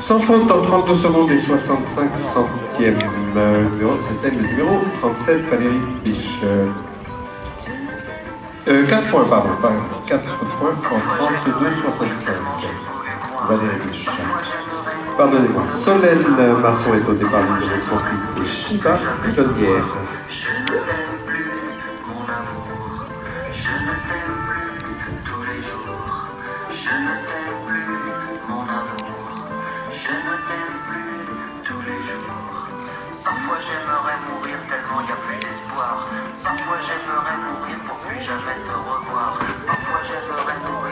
Sans faute en 32 secondes et 65 centièmes. C'était le numéro 37, Valérie Biche. 4 points, pardon. 4 points en 32,65. Valérie Biche. Pardonnez-moi. Solène Masson est au départ du numéro 38 et Shiva Pionnière. Parfois j'aimerais mourir tellement il n'y a plus d'espoir. Parfois j'aimerais mourir pour plus jamais te revoir. Parfois j'aimerais mourir.